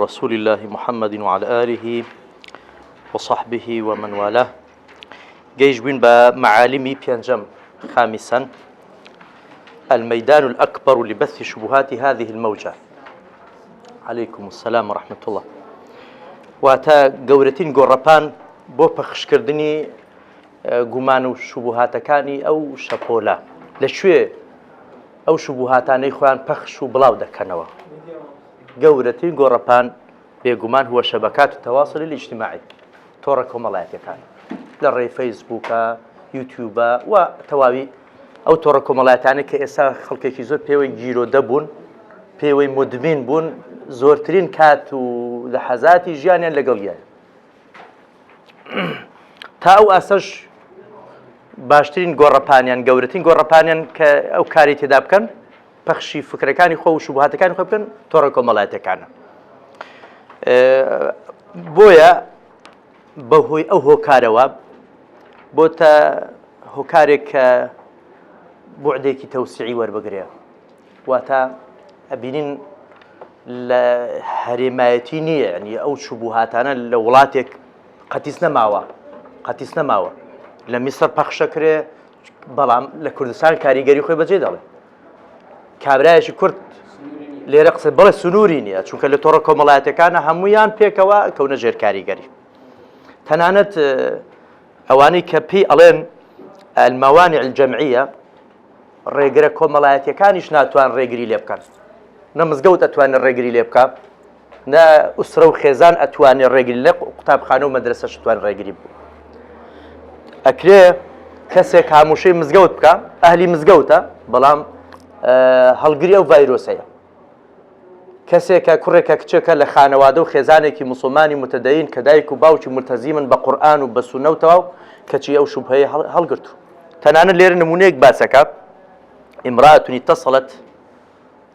رسول الله محمد وعلى آله وصحبه ومن والاه. جيش بين بمعالمي بينجم. خامسا الميدان الأكبر لبث شبهات هذه الموجة. عليكم السلام ورحمة الله. واتا قورتين قربان بو بخشكردني گومان و شبهاتەکانی ئەو شەپۆلە لەکوێ ئەو شبهاتانەی خۆیان پەخش و بڵاو دەکەنەوە. گەورەترین گۆڕەپان بێگومان هو شەبەکات التەواصل الاجتماعی، تۆڕە کۆمەڵایەتیەکان لە ڕێی فەیسبووکە، یوتیوبە و تەواوی ئەو تۆڕە کۆمەڵایەتانە کە ئێستا خەڵکێکی زۆر پێوەی گیرۆدە بوون، پێوەی مدمین بوون، زۆرترین کات و لەحەزاتی ژیانیان لەگەڵیان. تا ئەو ئاسەش باشترین گۆڕەپانیان، گەورەترین گۆڕەپانیان کە ئەو کاری تێدا بکەن، پەخشی فکرەکانی خۆ و شوبهاتەکانی خۆ بکەن، تۆڕە کۆمەڵایەتیەکانە. بۆیە بەهۆی ئەو هۆکارەوە بۆتە هۆکارێک کە بوعدێکی تەوسیعی وەربگرێ، واتە ئەبینین لە هەرێمایەتی نییە، یعنی ئەو شوبهاتانە لە وڵاتێک قەتیس نەماوە. لە میسر پەخشەکرێ، بەڵام لە کوردستان کاریگەری خۆی بەجێ دەڵێ. کابرایەکی کورد لێرە قسە بڵێ سنووری نییە، چونکە لە تۆڕە کۆمەڵایەتەکانە هەموویان پێکەوە کەونە ژێر کاریگەری. تەنانەت ئەوانەی کە پێی ئەڵێن المەوانع الجەمعیە، ڕێگرە کۆمەڵایەتیەکانیش ناتوان ڕێگری لێ بکەن. نە مزگەوت ئەتوانێت ڕێگری لێ بکە، نە ئوسرە و خێزان ئەتوانێت ڕێگری لێ، قوتابخانە و مەدرسەش توان ڕێگری بوو. ئەکرێ کەسێک هاموشەی مزگەوت بکە، ئەهلی مزگەوتە، بەڵام هەڵگری ئەو ڤایرۆسەیە. کەسێکە کوڕێکە کچێکە لە خانەوادە و خێزانێکی موسڵمانی متەدەین کە دایک و باوکی ملتەزیمن بە قورئان و بە سونەوتەوە و کەچی ئەو شوبهەیە هەڵگرتو. تەنانەت لێرە نمونەیەک باسەکە، ئیمرأەتون اتصلت،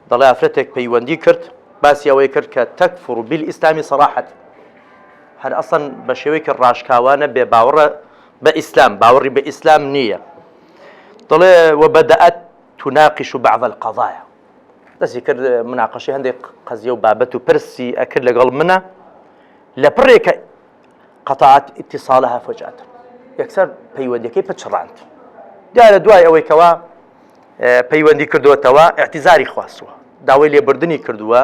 دەڵێ ئافرەتێک پەیوەندی کرد، باسی ئەوەی کرد کە تەکفر بالئیسلامی صراحەت، هەر ئەسڵەن بە شێوەیەکی ڕاشکاوانە بێ باوەڕە بە ئیسلام، باوەڕی بە ئیسلام نییە. دەڵێ وبدأت تناقش بعض القضايا، دەستی کرد مناقەشەی هەندێک قەزیە و بابەت و پرسی ئەکرد لەگەڵ منە، لە پڕێکە قەتەعەت ئیتیصالەها فەجأة، یەکسەر پەیوەندیەکەی پچڕاند. دیارە دوای ئەوەی کەوا پەیوەندی کردووەتەوە ئیعتیزاری خواستووە، داوای لێبوردنی کردووە،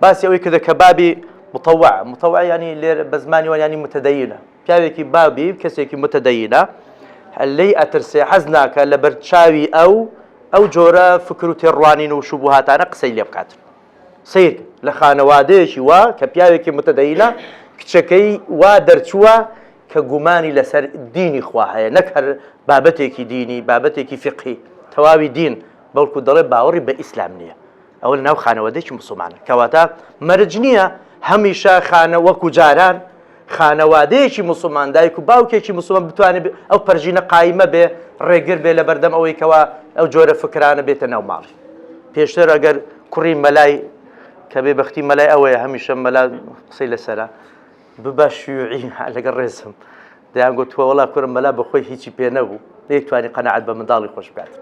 باسی ئەوەی کردە کە بابی متەوع ینی لێرە بە زمانی وان ینی متەدەینە، پیاوێکی بابی کەسێکی متەدەینە لێی ئەترسێ، حەز ناکە لە بەرچاوی ئەو جۆرە فکر و تێڕوانین و شوبهاتانە قسەی لێ بکات. سیر لە خانەوادەیەکی وا کە پیاوێکی متەدەینە، کچەکەی وا دەرچووە کە گومانی لەسەر دینی خوا هەیە، نەک هەر بابەتێکی دینی، بابەتێکی فقهی، تەواوی دین، بەڵکو دەڵێ باوەڕی بە ئیسلام نییە. ئەوە لە ناو خانەوادەیەکی موسڵمانە، کەواتە مەرج نییە هەمیشە خانە وەکو جاران خانەوادەیەکی موسڵمان، دایک و باوکێکی موسڵمان بتوانێت ئەو پەرژینە قایمە بێ، ڕێگر بێ لە بەردەم ئەوەی کەوا ئەو جۆرە فکرانە بێتە ناو ماڵی. پێشتر ئەگەر کوڕی مەلای کە بێبەختی مەلای ئەوەیە، هەمیشە مەلا قسەی لەسەرە ببە شیوعی لەگەڵ ڕێزم، دەیان گوتووە وەڵا کوڕم مەلا بەخۆی هیچی پێ نەبوو، دەیتوانی قەنەعەت بە منداڵی خۆش بکات.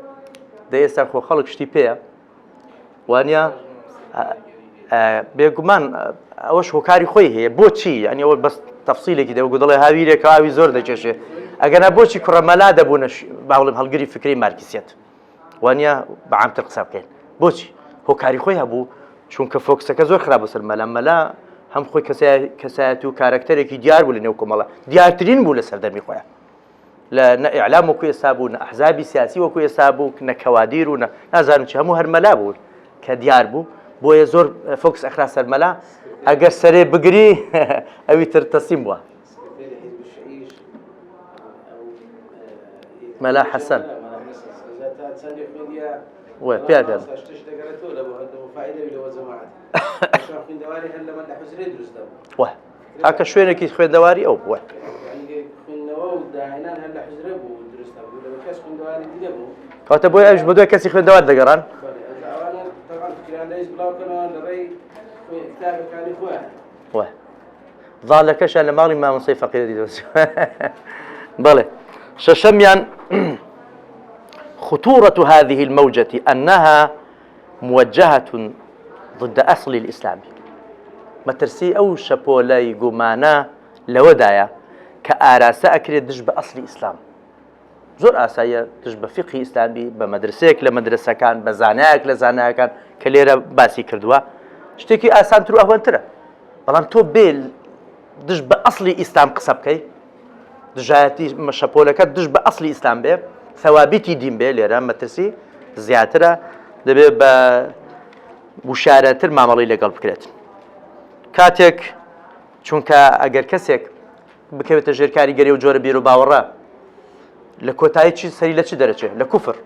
دەی ئێستا خۆ خەڵک شتی پێیە، وانە بێگومان ئەوەش هۆکاری خۆی هەیە. بۆچی؟ ئەنی ئەوە بەس تەفسیلێکی دەوە دەڵێ هاویرێک ئاوی زۆر دەکێشێ، ئەگەنا بۆچی کوڕە مەلا دەبوونە باوڵم هەڵگری فکری مارکسیەت، وانە بەعامتر قسە بکەین. بۆچی؟ هۆکاری خۆی هەبوو، چونکە فۆکسەکە زۆر خراپ بەسەر مەلا هەم خۆی کەسایەتی و کارکتەرێکی دیار بوو لە نێو کۆمەڵە، دیارترین بوو لە سەردەمی خۆیان، لە نە ئیعلام وەکو ئێستا بوو، نە ئەحزابی سیاسی وەکو ئێستا بوو، نە کەوادیر و نازانم چی، هەموو هەر مەلا بوو کە دیار بوو. بۆیە زۆر فۆکس ئەخرا سەر مەلا، ئەگەر سەرێ بگری ئەوی تر تەسلیم بووە. مەلا حەسەن پێ هاکە شوێنێکی خوێندەواری ئەو بووە. کەواتە بۆی ئەوش بە دوای کەسی خوێندەوار دەگەڕان. ضالەکەشە لە ماڵی مامۆسای فەقیرە دیدۆسی. بەڵێ شەشەمیان خطورة هذه الموجة أنها موجهة ضد أصل الإسلام. مەترسی ئەو شەپۆلەی گومانە لەوەدایە کە ئاراسە ئەکرێت دژ بە ئەسلی ئیسلام. زۆر ئاساییە دژ بە فقی ئیسلامی بە مەدرسەیەک لە مەدرسەکان بە زانایەک لە زانایەکان کە لێرە باسی کردووە شتێکی ئاسانتر و ئەوەنترە. بەڵام تۆ بێ دژ بە ئەسلی ئیسلام قسە بکەی، دژایەتی شەپۆلەکە دژ بە ئەسلی ئیسلام بێ، ثەوابیتی دین بێ، لێرە مەترسی زیاترە، دەبێت بە وشارەتر مامەڵی لەگەڵ بکرێت. کاتێک چونکە ئەگەر کەسێک بکەوێتە ژێر کاریگەری و جۆرە بیر و باوەڕە لە کۆتایی چی سەری لە چی دەرەچێت؟ لە کوفر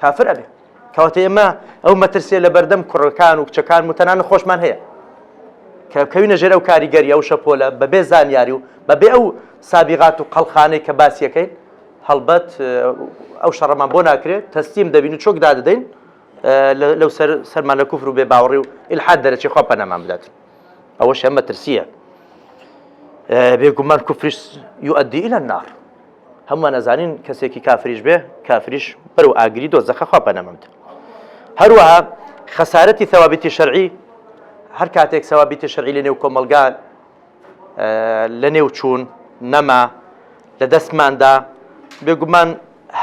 کافر ئەبێ. کەواتە ئێمە ئەو مەترسیە لە بەردەم کوڕەکان و کچەکان و تەنانە خۆشمان هەیە کە بکەوینە ژێر ئەو کاریگەری ئەو شەپۆلە بەبێ زانیاری و بەبێ ئەو سابیغات و قەڵخانەی کە باسیەکەین هەڵبەت ئەو شەڕەمان بۆ ناکرێت، تەسلیم دەبین و چۆک دادەدەین لەو سەرمان لە کوفر و بێ باوەڕی و ئیلحاد دەرەچێت، خوا پەنامان بدات. ئەوەش ئەم مەترسیە. بێگومان کوفریش یؤدی إلى النار. هەمووان ئەزانین کەسێکی کافریش بێ کافریش بەرەو ئاگری دۆزەخە، خوا پەنامان بدات. هەروەها خەسارەتی ثەوابیتی شەرعی، هەر کاتێک ثەوابیتی شەرعی لە نێو کۆمەلگان لە نێو چوون نەما لە دەستماندا بێگومان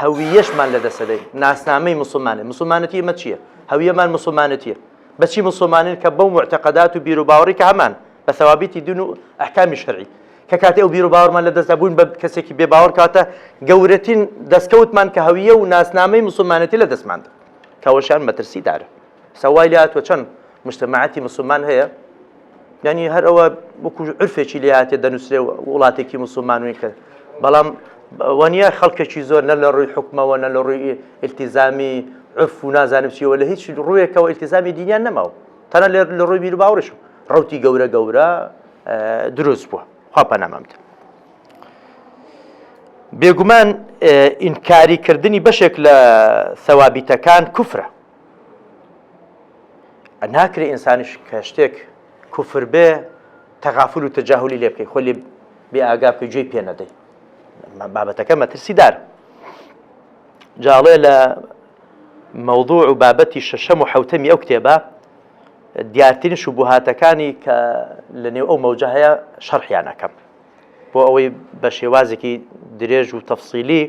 هەویەشمان لە دەسەدەین. ناسنامەی مسلمانە، مسلمانەتی ئێمە چییە؟ هەویەمان مسلمانەتیە. بەچی مسلمانین؟ کە بەو معتەقەدات و بیر و باوەڕی کە هەمان بە ثەوابیتی دین و ئەحکامی شەرعی، کە کاتێ ئەو بیر و باوەڕمان لە دەستدا بووین بە کەسێکی بێ باوەڕ کاتە گەورەترین دەستکەوتمان کە هەویە و ناسنامەی مسلمانەتی لە دەستماندا، کەوەشیان مەترسی دارە. سەوای لە هاتووە چەند مجتەمەعاتی مسلمان هەیە، یعنی هەر ئەوە وەکو عرفێکی لێ هاتێ دەنووسرێ وڵاتێکی مسلمانوی کە بەڵام وانە خەڵکێکی زۆر نە لە ڕووی حکومەوە نە لە ڕووی ئیلتیزامی عرف و نازانم چیەوە لە هیچ ڕوویەکەوە ئیلتیزامی دینیان نەماوە، تەنە لە ڕووی بیر و باوەڕیش ڕەوتی گەورە گەورە دروست بووە، خوا پەنامان بدات. بێگومان ئینکاریکردنی بەشێک لە ثەوابیتەکان کوفرە. ناکرێ ئینسانیش کە شتێک کوفر بێ تەغافل و تەجاهولی لێ بکەی، خۆی بێ ئاگا بکەی گوێی پێ نەدەی. بابەتەکە مەترسیدار. جاڵێ لە مەوضوع و بابەتی شەشەم و حەوتەمی ئەو کتێبە دیارترین شوبوهاتەکانی کە لە نێو ئەو مەوجە هەیە شەرحیان ئەکەم بۆ ئەوەی بە شێوازێکی درێژ و تەفسیلی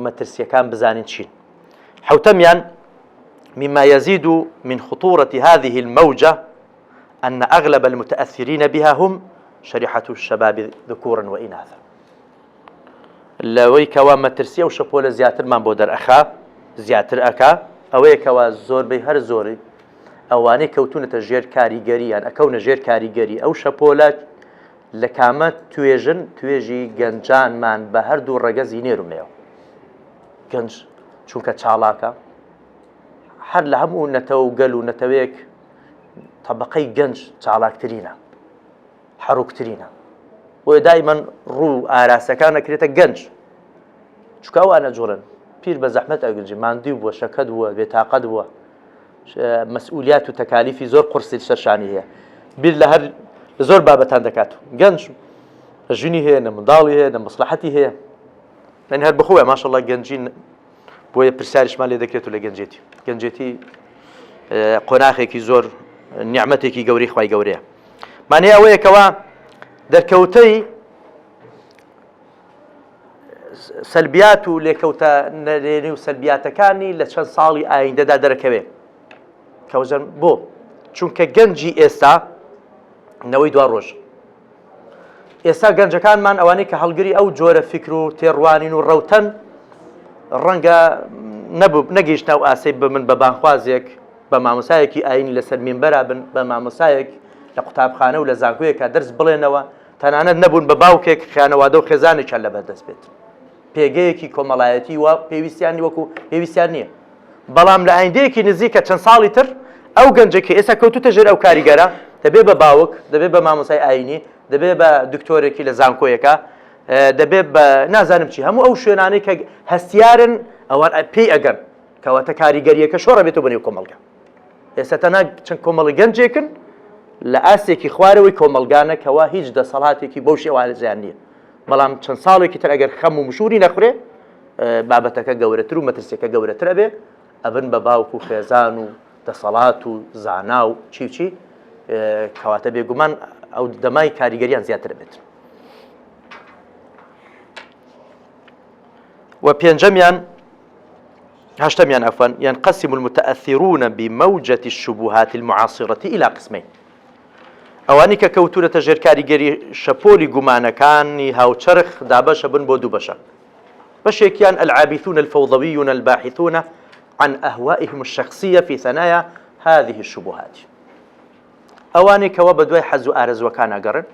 مەترسیەکان بزانین چین. حەوتەمیان مما يزيد من خطورة هذه الموجة أن أغلب المتأثرين بها هم شريحة الشباب ذكورا وإناثا. لەوەی کەوا مەترسی ئەو شەپۆلە زیاترمان بۆ دەرئەخا زیاتر ئەکا ئەوەیە کەوا زۆربەی هەر زۆری ئەوانەی کەوتونەتە ژێر کاریگەریان ئەکەونە ژێر کاریگەری ئەو شەپۆلە لە کامە توێژن توێژی گەنجانمان بە هەردوو ڕێگە زینێرومەوە. گەنج چونکە چاڵاکە هەر لە هەموو نەتەوە و گەل و نەتەوەیەک تەبەقەی گەنج چاڵاکترینە حەڕووکترینە بۆیە دایمەن ڕوو ئاراسەکان ئەکرێتە گەنج چونکە ئەوانە جوڵن پیر بە زەحمەت ئەگرجی ماندوی بووە شەکەت بووە بێتاقەت بووە مەسئولیات و تەکالیفی زۆر قورسی سەرشانی هەیە بیر لە هەر زۆر بابەتان دەکات گەنج ژنی هەیە نە منداڵی هەیە نە مەسلحەتی هەیە لەنی هەر بخۆیە ماشەڵڵا گەنجین بۆیە پرسیاریشمان لێ دەکرێت و لە گەنجێتی قۆناغێکی زۆر نیعمەتێکی گەورەی خوای گەورەیە مانێ ئەوەیەکەوە دەرکەوتەی سەلبیات و لێکەوتە نەرێنی و سەلبیاتەکانی لە چەند ساڵی ئایندەدا دەرەکەوێ کەوزەن بۆ چونکە گەنجی ئێستا نەوەی دوا ڕۆژ ئێستا گەنجەکانمان ئەوانەی کە هەڵگری ئەو جۆرە فکر و تێڕوانین و ڕەوتەن ڕەنگە نەگەیشتە و ئاسەی بمن بە بانخوازێک بە مامۆسایەکی ئاینی لەسەر مینبەرا بن بە مامۆسایەک لە قوتابخانە و لە زانکۆیەکە دەرس بڵێنەوە تەنانەت نەبوون بە باوکێک خیانەوادە و خێزانێکیان لەبەردەست بێت پێگەیەکی کۆمەڵایەتی وە پێویستیانی وەکو پێویستیان نییە بەڵام لە ئایندەیەکی نزیکە چەند ساڵی تر ئەو گەنجێکی ئێستا کەوتوتە ژێر ئەو کاریگەرە دەبێت بە باوک دەبێت بە مامۆسای ئاینی دەبێت بە دکتۆرێکی لە زانکۆیەکە دەبێت بە نازانم چی هەموو ئەو شوێنانەی کە هەستیارن ئەوان پێی ئەگەن کەواتە کاریگەریەکە شۆڕە بێتەوە بەنێو کۆمەڵگە ئێستا تەنها چەند کۆمەڵی گەنجێکن لە ئاسێکی خوارەوەی کۆمەلگانە کەوا هیچ دەسەڵاتێکی بەو شێوازیان نییە بەڵام چەند ساڵێکی تر ئەگەر خەم و مشوری نەخورێ بابەتەکە گەورەتر و مەترسیەکە گەورەترە بێ ئەبن بە باوک و خێزان و دەسەڵات و زانا و چی کەواتە بێگومان ئەو دەمای کاریگەریان زیاتر بێت. وبينجميان هاشتميان عفوا ينقسم المتأثرون بموجة الشبهات المعاصرة إلى قسمين. ئەوانی کە کەوتورەتە ژێر کاریگەری شەپۆلی گومانەکانی هاوچەرخ دابەشە بن بۆ دوو بەشە. بەشێکیان العابثون الفوضويون الباحثون عن أهوائهم الشخصية في ثنايا هذه الشبهات. ئەوانی کەوا بە دوای حەز و ئارەزوەکان ئەگەڕن،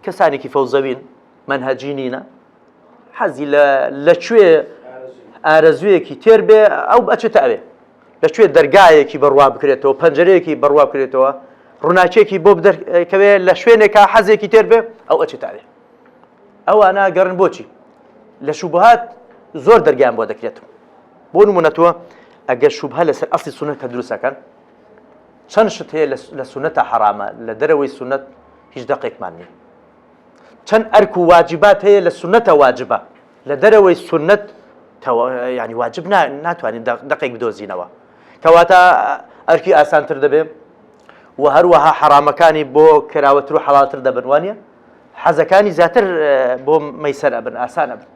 کەسانێکی فەوزەوین منهەجی نینە، حەزی لەکوێ ئارەزوویەکی تێر بێ ئەو ئەچێتە ئەوێ، لەکوێ دەرگایەکی بڕوا بکرێتەوە، پەنجەرەیەکی بڕوا بکرێتەوە، ڕووناکێکی بۆ بدەرکەوێ لە شوێنێکە حەزێکی تێر بێ ئەو ئەچێتە ئەوێ. ئەوانە گەڕن بۆچی؟ لە شوبهات زۆر دەرگیان بۆ دەکرێتەوە. بۆ نمونەتەوە ئەگەر شوبهە لەسەر ئەسڵی سونەت کە دروستەکەن، چەند شت هەیە لە سونەتە حرامە، لە دەرەوەی سونەت هیچ دەقێکمان نییە. چەند ئەرک و واجبات هەیە لە سونەتە واجبە، لە دەرەوەی سونەت ینی واجب ناتوانین دەقێک بدۆزینەوە، کەواتە ئەرکی ئاسانتر دەبێ و هەروەها حرامەکانی بۆ کراوەتر و حەڵالتر دەبن، وانە حەزەکانی زیاتر بۆ مەیسەر ئەبن، ئاسانە بن.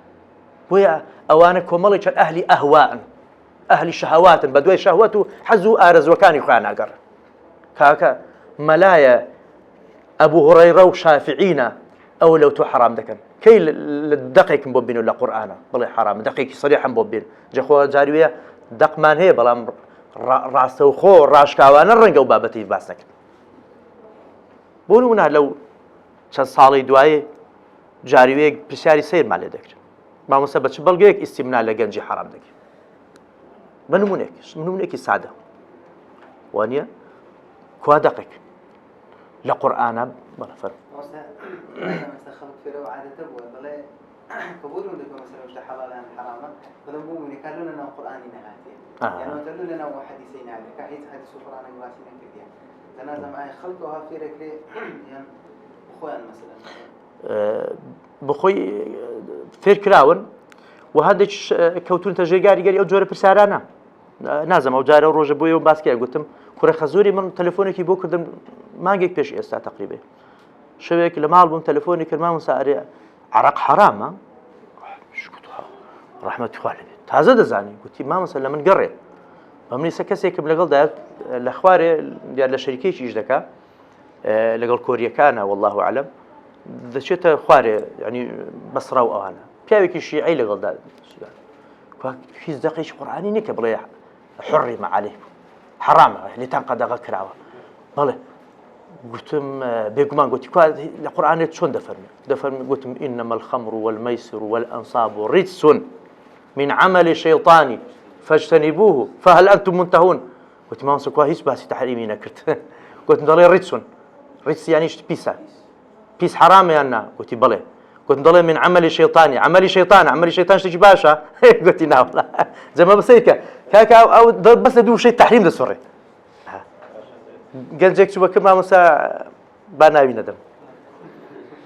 بۆیە ئەوانە کۆمەڵی چەند ئەهلی ئەهوائن، ئەهلی شەهەواتن، بە دوای شەهوەت و حەز و ئارەزوەکانی خۆیان ناگەڕن. کاکە مەلایە ئەبوو هوڕەیرە و شافعینە ئەو لەو تۆ حرام دەکەن، کەی لە دەقێکم بۆ بین و لە قورئانە بڵێ حرامە، دەقێکی سەریحم بۆ بین. جەخۆ جارویە دەقمان هەیە، بەڵام ڕاستەوخۆ ڕاشکاوانە ڕەنگە و بابەتی باس نەکەن. بۆ نمونە لەو چەند ساڵی دوایێ جاروەیەک پرسیاری سەیرمان لێ دەکرێت، مامۆستا بە چ بەڵگەیەک ئیستیمنا لە گەنجی حرام دەکرێت. بە نمونێکی سادە وانە کوا دەقێک لە قورئانە بەڵێ فەرمووی قبول عندكم مثلا وش حلال عن حرام فلما هم يكلون لنا القرآن نهاتي يعني يقولون لنا حديثين عليه كحديث حديث القرآن واسين كذا تنازم أي خلقها في ركلي يعني أخوان مثلا بخوي فير كراون وهذا كوتون تجاري قال أجور برسارانا نازم أو جاري روج بوي وباسكي قلتم كره خزوري من تلفوني كي بو كردم ما جيك بيش إستا تقريبا شبك لما ألبوم تلفوني كرما مساري عرق حرام شو قلتها رحمة والدي هذا دزاني قلت ما مثلا من قري بمني سكسيك بلقل ده الأخبار ديال الشركة إيش دكا لقل كوريا كان والله أعلم ذا شتا خواري يعني بصرة وأنا بيابك الشيعي لقل ده في دقيقة قرآني نكبر حرم عليه حرام اللي تنقد غكراوه بله قلتم بيجمان قلت القرآن شون دفرمي قلتم إنما الخمر والميسر والأنصاب رجس من عمل الشيطان فاجتنبوه فهل أنتم منتهون قلت ما مسكوا هيس بس تحريمي نكرت قلت ضلي رجس يعني إيش بيس حرام يعني قلت بله قلت ضلي من عمل الشيطان عمل الشيطان شتي باشا قلت نعم زي ما بسيك كاكا أو بس دو شيء تحريم ده سوري قال جاك شو بكم ما مسا بناوي ندم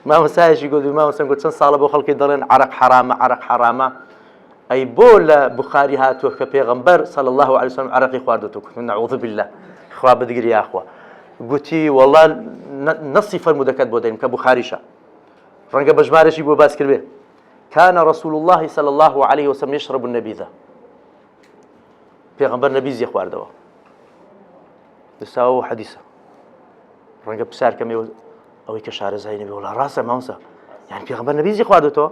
ما مساش يقول ما مسا قلت سن صالة بخلق يدلن عرق حرامة أي بول بخاري هاتو كبيغمبر صلى الله عليه وسلم عرقي خواردتو كنت نعوذ بالله خوا بدقر يا أخوة قلتي والله نصف المدكات بودين كبخاريشة رنقا بجمارش يقول باسكر به كان رسول الله صلى الله عليه وسلم يشرب النبيذ بيغمبر نبيذ يخواردوا لساو حديثة رنقا بسار كمي أو كشار زي نبي ولا راسه ماوسا يعني بيغمبر نبيذ يخواردوا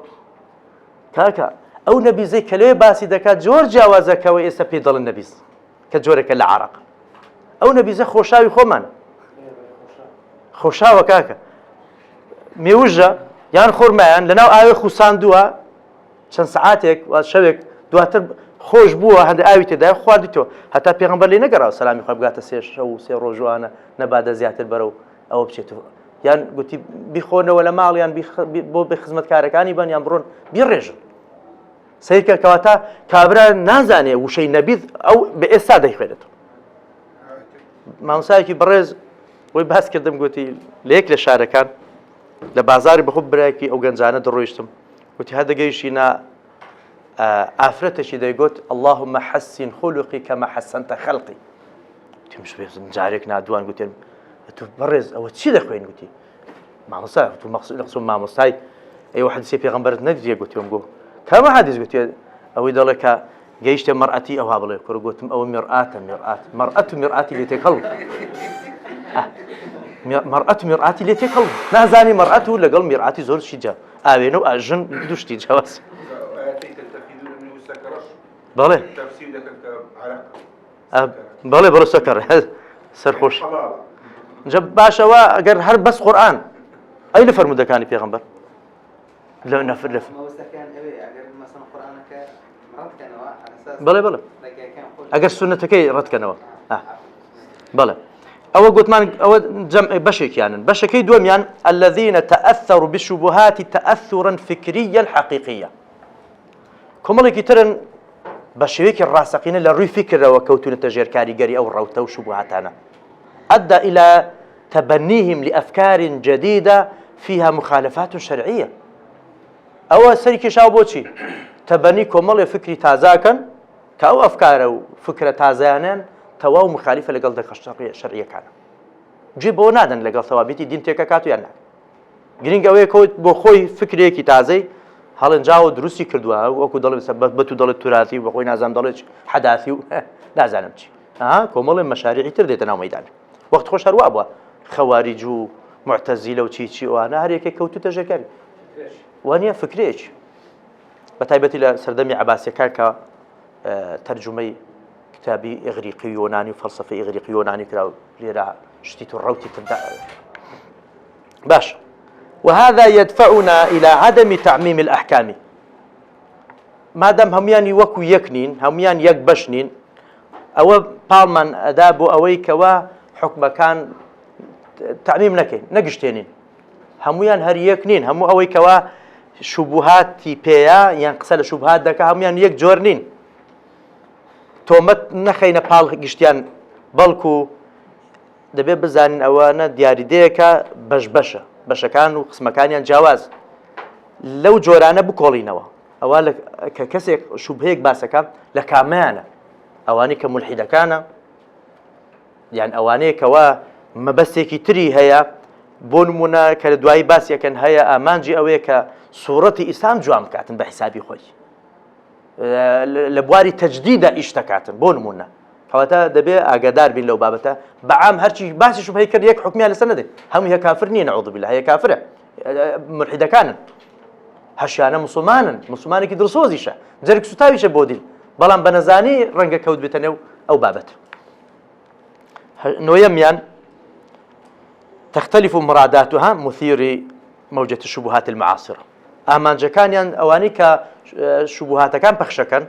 كاكا أو نبي زي كلي باسي دكات جور جوازك وإسا بيضل النبيذ كجورك اللي عرق أو نبي زي خوشاوي خومن خوشاوي كاكا ميوجة يعني خورمان لناو آوي خوسان دوا چند ساعاتك وشبك دواتر خوش بووە هەندە ئاوی تێدا خواردیتەوە هەتا پێغەمبەر لێ نەگەڕاوە سەلامی خوا بگاتە سێ شەو سێ ڕۆژوانە نەبادە زیاتر بەرەو ئەوە بچێتەوە یان گوتی بیخۆنەوە لە ماڵ یان بۆ بە خزمەتکارەکانی بن یان بڕۆن بیڕێژن سەیرکە کەواتە کابرا نازانێ وشەی نەبیذ ئەو بە ئێستا دەیخوێنێتەوە مامۆستایەکی بەڕێز وەی باس کردم گوتی لە یەک لە شارەکان لە بازاری بەخۆ برایەکی ئەو گەنجانە دەڕۆیشتم گوتی هەر دەگەیشتینە ئافرەتێکی دەیگوت اللهم حسن خلقي كما حسنت خلقي تمش جارێک نادوان گوتێن تو بەڕێز ئەوە چی دەخوێن گوتی مامۆستا تو مەقصود مامۆستای ئەوە حەدیثی پێغەمبەرت نەدیێ گوتیوم گۆ کامە حەدیث گوتێ ئەوەی دەڵێ کە گەیشتە مەرئەتی ئەوها بڵێ کوڕ گوتم ئەوە میرئاتە مەرئەت و میرئاتی لێ تێکەڵ مەرئەت و میرئاتی لێ تێکەڵ نازانی مەرئەت و لەگەڵ میرئاتی زۆر شیجا ئاوێنە و ئاژن دوشتی جیاواز بەڵێ بەڵێ بەڵێ سەکەڕ سەرخۆش جا باشەوە ئەگەر هەر بەس قورئان ئەی لە فەرمودەکانی پێغەمبەر لە نەفر لە بەڵێ بەڵێ ئەگەر سونەتەکەی ڕەتکەنەوە بەڵێ ئەوە گوتمان ئەوە جەمع بەشێکیانن بەشەکەی دووەمیان الذين تأثروا بالشبهات تأثرا فكريا حقيقيا کۆمەڵێکی ترن بە شێوەیەکی ڕاستەقینە لە ڕووی فکرەوە کەوتونەتە ژێر کاریگەری ئەو ڕەوتە و شوبهاتانە أدى إلى تبنيهم لأفكار جديدة فيها مخالفات شرعية أو سريك شاو بوشي تبني كمال فكري تازاكن كأو أفكار وفكرة تازانين تواو مخالفة لقل دقة شرعية كان جيبو نادن لقل ثوابتي دين تيكا كاتو يعني گرنگ ئەوەیە کەوت بۆ خۆی فکرێکی تازەی هەڵنجاوە دروستی کردووە وەکو دەڵێ بەتو دەڵێت توراتی بە خۆی نازانم دەڵێت حەداثی و نازانم چی کۆمەڵێ مەشاریعی تر دێتە ناو مەیدان وەخت خۆش هەروە بووە خەواریج و معتەزیلە و چی ئەوانە هەر یەکێک کەوتوتە ژێرکاری وانە فکرێکی بە تایبەتی لە سەردەمی عەباسیەکان کە تەرجمەی کتابی ئیغریقی یۆنانی و فەلسەفەی ئیغریقی یۆنانی کراوە لێرە شتی تو ڕەوتی تردا باش وهذا يدفعنا إلى عدم تعميم الأحكام ما دام هميان وكو يكنين هميان يك بشنين أو بالمان أداب أوي كوا حكم كان تعميم نكين نقشتينين هميان هر يكنين همو أوي كوا شبهات بيا ينقصل شبهات دكا هميان يك جورنين تومت نخينا بال قشتيان بلكو دەبێ بزانین ئەوانە دیاریدەیەکە بەشبەشە بەشەکان و قسمەکانیان جیاواز لەو جۆرانە بکۆڵینەوە ئەوە کە کەسێک شوبهەیەک باسەکە لە کامەیانە ئەوانەی کە مولحیدەکانە یان ئەوانەیە کەوا مەبەستێکی تری هەیە بۆ نمونە کە لە دوایی باسیەکەن هەیە ئامانجی ئەوەیە کە سوورەتی ئیسلام جوان بکاتن بە حیسابی خۆی لە بواری تەجدیدە ئیش دەکاتن بۆ نمونە کەواتە دەبێ ئاگادار بین لەو بابەتە بەعام هەرچی باسی شوبهەی کرد یەک حکمیان لەسەر نەدەین هەموو هەیە کافر نییە نەعوذ بالله هەیە کافرە ملحیدەکانن هەشیانە مسلمانێکی دڵسۆزیشە جەرگ سوتاویشە بۆ دیل بەڵام بە نەزانی ڕەنگە کەوت بێتە نێو ئەو بابەت نۆیەمیان تختلف مراداتها مثير موجة الشبهات المعاصرة ئامانجەکانیان ئەوانەی کە شوبهاتەکان پەخشەکەن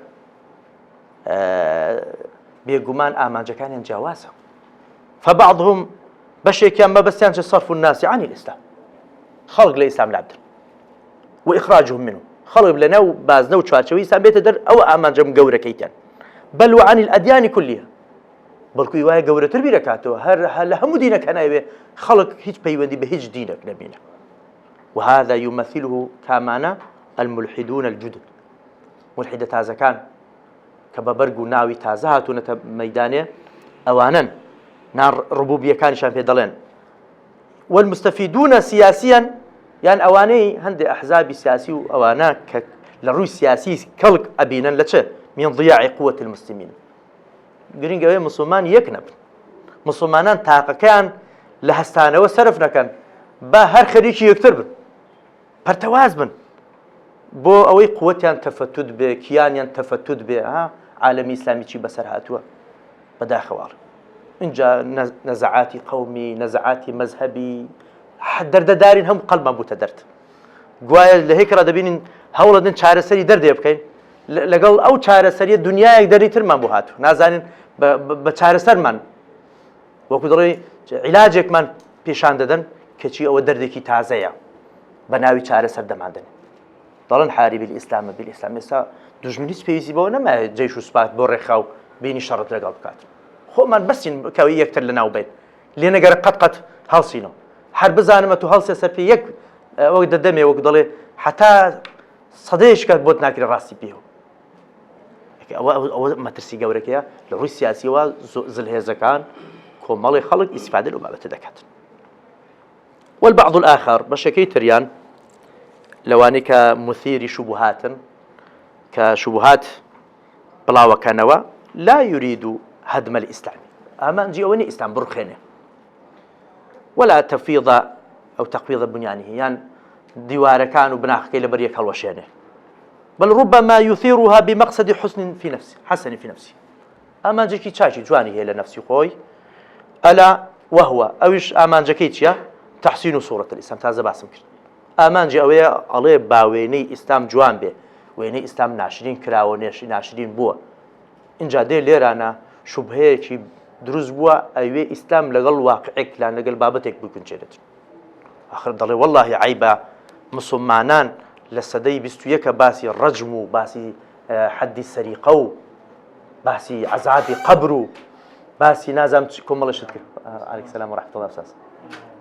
بێگومان ئامانجەکانیان جیاوازە فبعضهم بەشێکیان مەبەستیان چ صرف الناس عن الإسلام خەڵک لە ئیسلام لابدن وإخراجهم منه خەڵک لەناو بازنە و چوارچەوەی ئیسلام بێتە دەر ئەو ئامانجەم گەورەکەیتیان بل وعن الأديان كلها بەڵکو وایە گەورەتر بیرەکاتەوە هەر لە هەموو دینەکە نایوێ خەڵک هیچ پەیوەندی بە هیچ دینێک نەبینە وهذا يمثله كامانا الملحدون الجدد ملحدة تازەکان کە بە بەرگ و ناوی تازە هاتوونەتە مەیدانێ ئەوانن نان ڕبوبیەکانیشان پێ دەڵێن والمستفيدون سياسيا یان ئەوانەی هەندێک ئەحزابی سیاسی و ئەوانە کە لە ڕووی سیاسی کەڵک ئەبینن لە چه من ضياع قوة المسلمين گرنگەوەی مسلمان یەک نەبن مسلمانان تاقەکەیان لە هەستانەوە سەرف نەکەن با هەر خەریکی یەکتر بن پەرتەواز بن بۆ ئەوەی قووەتیان تەفەتوت بێ کیانیان تەفەتوت بێ عالەمی ئیسلامی چی بەسەر هاتووە بەداخەوار اینجا نەزەعاتی قەومی نەزەعاتی مەزهەبی دەردەدارین هەموو قەڵمان بووتە دەرد گوایە لە هێکرا دەبینین هەوڵەدن چارەسەری دەردێ بکەین لەگەڵ ئەو چارەسەریە دنیایەک دەریترمان بۆ هاتوو نازانین بە چارەسەرمان وەکو دەڵێ عیلاجێکمان پێشان دەدەن کەچی ئەوە دەردێکی تازەیە بە ناوی چارەسەر دەمادەن دەڵێن حارب الئیسلام بالئیسلام ئێستا دوژمنیش پێویستی بەوە نەمایە جەیش و سوپات بۆ ڕێخاو بینی شەڕت لەگەڵ بکات خۆمان بەسین کەوی یەکتر لەناو بین لێ نەگەرە قەت هەڵسینەوە هەر بزانمە تو هەڵسێ سەر پێ یەک ئەوە دەدەمێ وەک دەڵێ حتا سەدەیەش کات بۆت ناکرێ ڕاستی پێوە ئەوە مەترسی گەورەکەیە لە ڕووی سیاسیەوە زلهێزەکان کۆمەڵی خەڵک ئیسفادە لەو بابەتە دەکات. والبعض الآخر بەشەکەی تریان لەوانەی کە مثیری شوبهاتن کە شوبهات بڵاوەکەنەوە لا يريد هدم الإسلام ئامانجی ئەوە نیە ئیسلام بڕخێنێ ولا تفيض أو تقويض بنيانه يعني دیوارەکان و بناخەکەی لەبەر یەک هەڵوەشێنێ بل ربما يثيرها بمقصد حسن في نفسه ئامانجێکی چاکی جوانی هەیە لە نفسی خۆی ئەلا وهو ئەویش ئامانجەکەی چییە؟ تحسين صورة الإسلام تازە باسم کرد ئامانجی ئەوەیە ئەڵێ باوێنەی ئیسلام جوان بێ وێنەی ئیسلام ناشرین کراوە ناشرین بووە اینجا دێ لێرانە شوبهەیەکی دروست بووە ئەوێ ئیسلام لەگەڵ واقعێکلان لەگەڵ بابەتێک بکونچێت آخر دەڵێ والله عیبە مسلمانان لە سەدەی 21 باسی ڕەجم و باسی حەدی سەریقە و باسی عەزابی قەبر و باسی نازام کۆمەڵەشت کرد. عەلەیکم سەلام و ڕەحمەتوڵڵی وبەرەکاتوه.